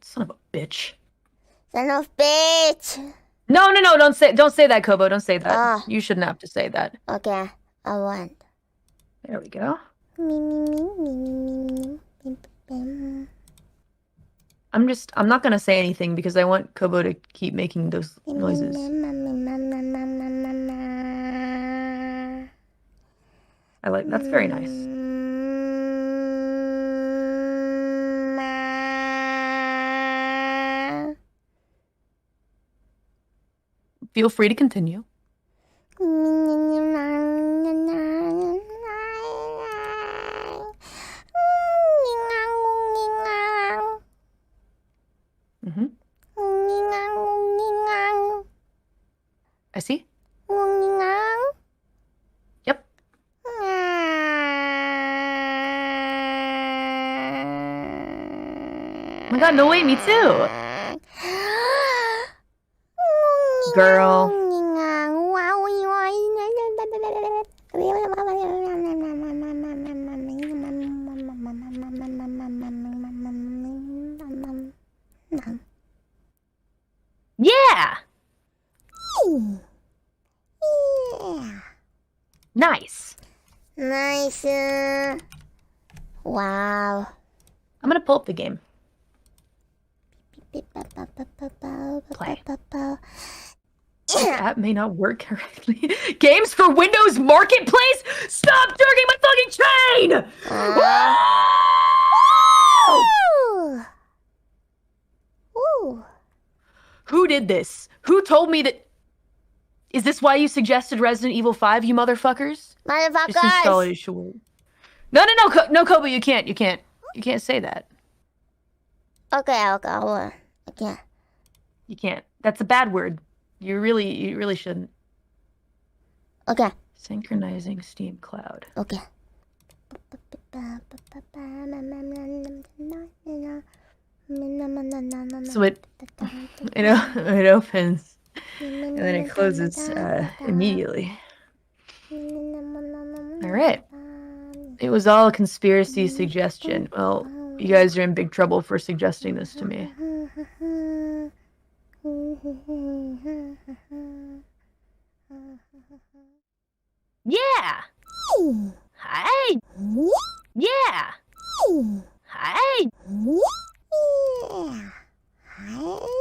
Son of a bitch. Son of bitch. No, don't say that, Kobo. Don't say that. Oh, You shouldn't have to say that. okay. I want. There we go. I'm not gonna say anything because I want Kobo to keep making those noises. That's very nice. Feel free to continue. Mm-hmm. I see. Yep. Oh my god, no way, me too. Girl. Yeah! Yeah. Nice. Nice. Wow. I'm gonna pull up the game. Play. This app may not work correctly. Games for Windows Marketplace? Stop jerking my fucking chain! Ooh. Who did this? Who told me that... Is this why you suggested Resident Evil 5, you motherfuckers? Motherfuckers! Just install it, sure. No, no, Kobo, you can't. You can't say that. Okay, I can't. You can't. That's a bad word. You really shouldn't. Okay. Synchronizing Steam Cloud. Okay. So it opens and then it closes immediately. All right. It was all a conspiracy suggestion. Well, you guys are in big trouble for suggesting this to me. Yeah! Hi! Yeah! Hi! Yeah.